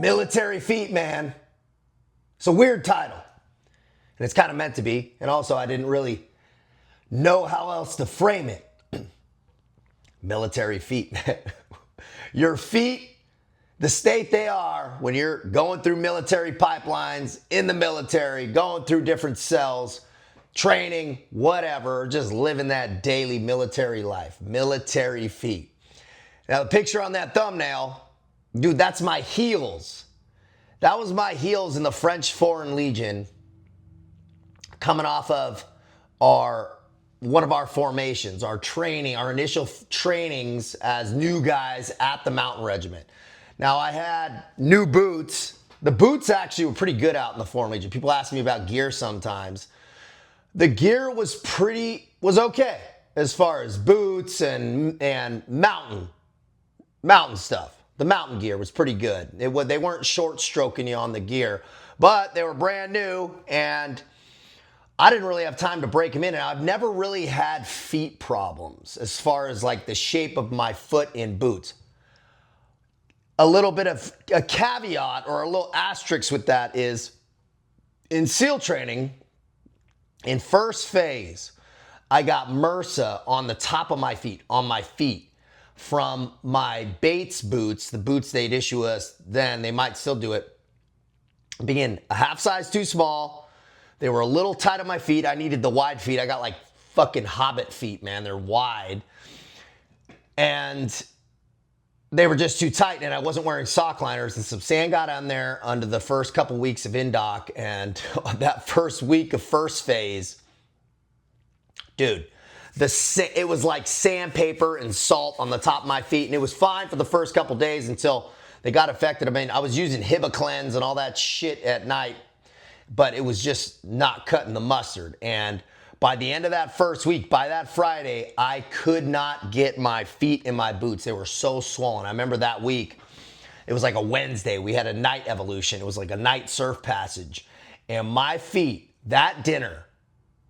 Military feet, man. It's a weird title. And it's kind of meant to be. And also, I didn't really know how else to frame it. Military feet, man. Your feet, the state they are when you're going through military pipelines, in the military, going through different cells, training, whatever, just living that daily military life. Military feet. Now, the picture on that thumbnail, dude, that's my heels. That was my heels in the French Foreign Legion coming off of one of our formations, our training, our initial trainings as new guys at the Mountain Regiment. Now, I had new boots. The boots actually were pretty good out in the Foreign Legion. People ask me about gear sometimes. The gear was okay as far as boots and mountain stuff. The mountain gear was pretty good. They weren't short stroking you on the gear, but they were brand new, and I didn't really have time to break them in. And I've never really had feet problems as far as like the shape of my foot in boots. A little bit of a caveat or a little asterisk with that is in SEAL training, in first phase, I got MRSA on the top of my feet, from my Bates boots, the boots they'd issue us then, they might still do it, being a half size too small. They were a little tight on my feet. I needed the wide feet. I got like fucking hobbit feet, man. They're wide. And they were just too tight, and I wasn't wearing sock liners, and some sand got on there under the first couple weeks of indoc, and that first week of first phase, dude, it was like sandpaper and salt on the top of my feet, and it was fine for the first couple days until they got affected. I mean, I was using Hibiclens and all that shit at night, but it was just not cutting the mustard. And by the end of that first week, by that Friday, I could not get my feet in my boots. They were so swollen. I remember that week, it was like a Wednesday. We had a night evolution. It was like a night surf passage. And my feet, that dinner,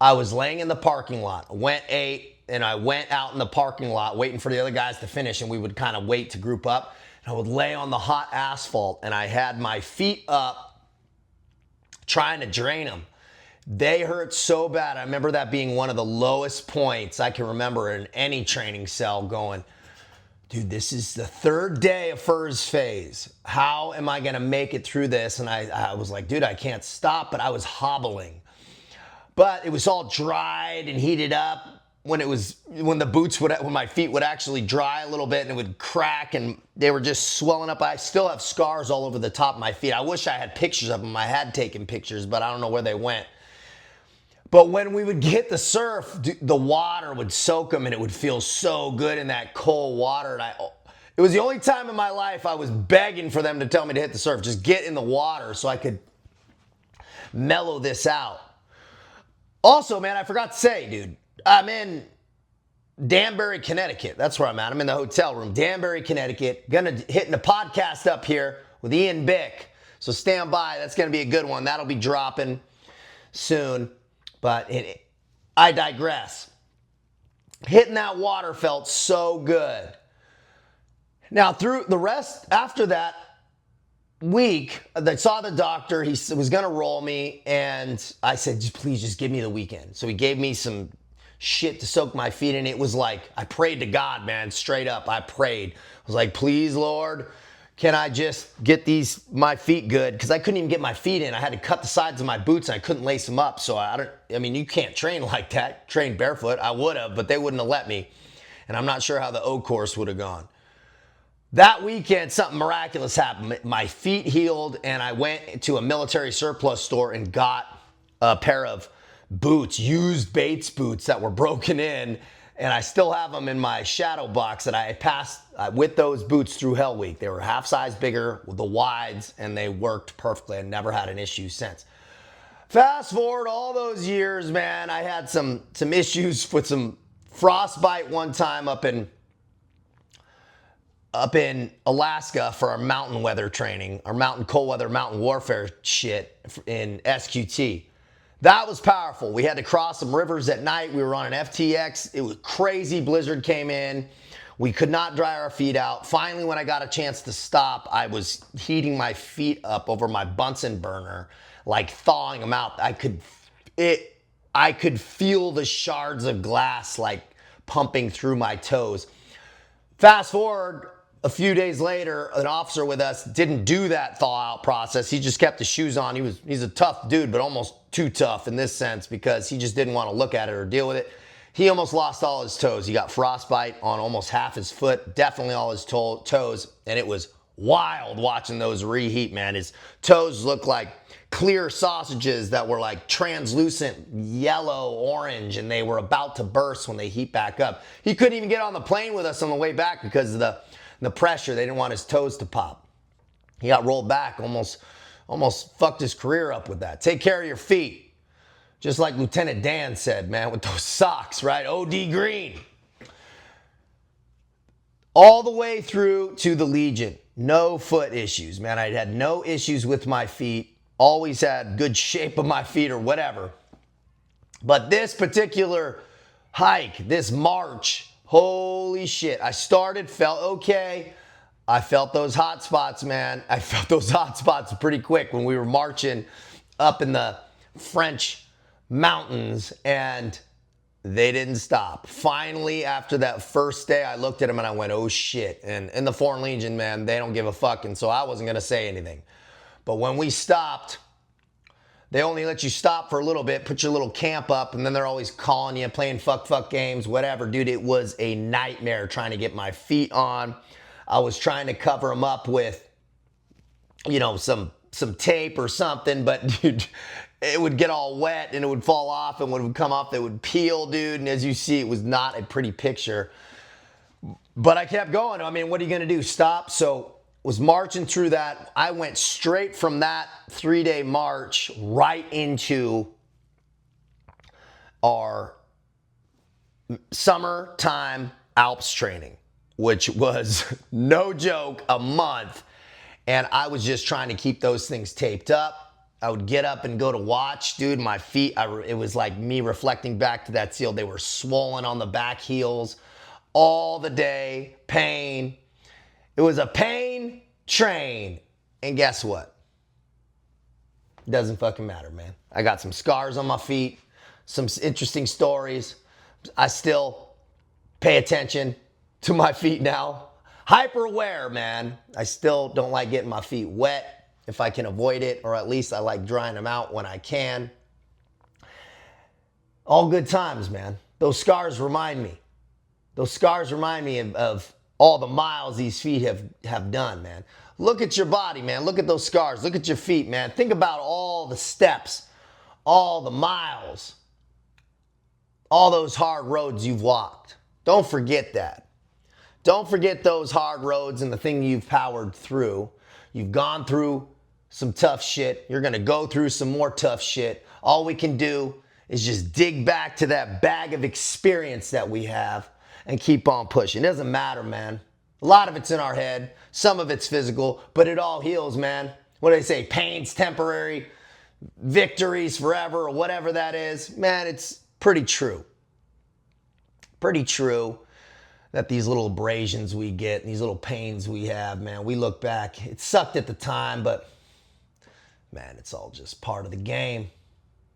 I was laying in the parking lot, ate, and I went out in the parking lot waiting for the other guys to finish, and we would kind of wait to group up. And I would lay on the hot asphalt, and I had my feet up trying to drain them. They hurt so bad. I remember that being one of the lowest points I can remember in any training cell, going, dude, this is the third day of first phase. How am I going to make it through this? And I was like, dude, I can't stop, but I was hobbling. But it was all dried and heated up when my feet would actually dry a little bit, and it would crack, and they were just swelling up. I still have scars all over the top of my feet. I wish I had pictures of them. I had taken pictures, but I don't know where they went. But when we would hit the surf, the water would soak them, and it would feel so good in that cold water. And it was the only time in my life I was begging for them to tell me to hit the surf. Just get in the water so I could mellow this out. Also, man, I forgot to say, dude, I'm in Danbury, Connecticut. That's where I'm at. I'm in the hotel room, Danbury, Connecticut. Hitting a podcast up here with Ian Bick. So stand by. That's going to be a good one. That'll be dropping soon. But I digress. Hitting that water felt so good. Now, through the rest, after that week, I saw the doctor. He was going to roll me, and I said, please just give me the weekend. So he gave me some shit to soak my feet in. It was like, I prayed to God, man, straight up. I prayed. I was like, please, Lord, can I just get my feet good? Because I couldn't even get my feet in. I had to cut the sides of my boots, and I couldn't lace them up. So you can't train like that. Train barefoot. I would have, but they wouldn't have let me. And I'm not sure how the O course would have gone. That weekend, something miraculous happened. My feet healed, and I went to a military surplus store and got a pair of boots, used Bates boots that were broken in, and I still have them in my shadow box that I passed with those boots through Hell Week. They were half size bigger with the wides, and they worked perfectly. I never had an issue since. Fast forward all those years, man, I had some issues with some frostbite one time up in Alaska for our mountain weather training, our mountain cold weather, mountain warfare shit in SQT. That was powerful. We had to cross some rivers at night. We were on an FTX. It was crazy. Blizzard came in. We could not dry our feet out. Finally, when I got a chance to stop, I was heating my feet up over my Bunsen burner, like thawing them out. I could feel the shards of glass like pumping through my toes. Fast forward a few days later, an officer with us didn't do that thaw out process. He just kept the shoes on. He's a tough dude, but almost too tough in this sense because he just didn't want to look at it or deal with it. He almost lost all his toes. He got frostbite on almost half his foot, definitely all his toes, and it was wild watching those reheat, man. His toes looked like clear sausages that were like translucent yellow, orange, and they were about to burst when they heat back up. He couldn't even get on the plane with us on the way back because of the pressure. They didn't want his toes to pop. He got rolled back, almost fucked his career up with that. Take care of your feet. Just like Lieutenant Dan said, man, with those socks, right? OD Green. All the way through to the Legion. No foot issues, man. I had no issues with my feet. Always had good shape of my feet or whatever. But this particular hike, this march, holy shit. I started, felt okay. I felt those hot spots, man. I felt those hot spots pretty quick when we were marching up in the French mountains, and they didn't stop. Finally, after that first day, I looked at them and I went, oh shit. And in the Foreign Legion, man, they don't give a fuck, and so I wasn't going to say anything. But when we stopped, they only let you stop for a little bit, put your little camp up, and then they're always calling you, playing fuck games, whatever. Dude, it was a nightmare trying to get my feet on. I was trying to cover them up with, some tape or something, but dude, it would get all wet and it would fall off, and when it would come off, they would peel, dude. And as you see, it was not a pretty picture. But I kept going. I mean, what are you going to do? Stop? So was marching through that. I went straight from that 3-day march right into our summertime Alps training, which was no joke, a month. And I was just trying to keep those things taped up. I would get up and go to watch, dude. My feet, it was like me reflecting back to that seal. They were swollen on the back heels all the day. Pain. It was a pain train. And guess what? It doesn't fucking matter, man. I got some scars on my feet, some interesting stories. I still pay attention to my feet now. Hyper aware, man. I still don't like getting my feet wet if I can avoid it, or at least I like drying them out when I can. All good times, man. Those scars remind me. Those scars remind me of all the miles these feet have done, man. Look at your body, man. Look at those scars. Look at your feet, man. Think about all the steps, all the miles, all those hard roads you've walked. Don't forget that. Don't forget those hard roads and the thing you've powered through. You've gone through some tough shit. You're going to go through some more tough shit. All we can do is just dig back to that bag of experience that we have and keep on pushing. It doesn't matter, man. A lot of it's in our head. Some of it's physical, but it all heals, man. What do they say? Pain's temporary, victories forever, or whatever that is. Man, it's pretty true. Pretty true that these little abrasions we get, these little pains we have, man, we look back. It sucked at the time, but man, it's all just part of the game.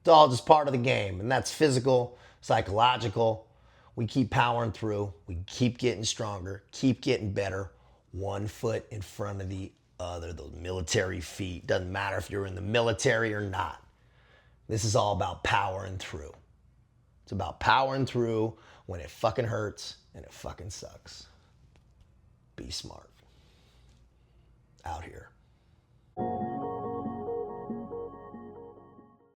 It's all just part of the game. And that's physical, psychological. We keep powering through. We keep getting stronger, keep getting better. One foot in front of the other. Those military feet. Doesn't matter if you're in the military or not. This is all about powering through. It's about powering through when it fucking hurts and it fucking sucks. Be smart. Out here.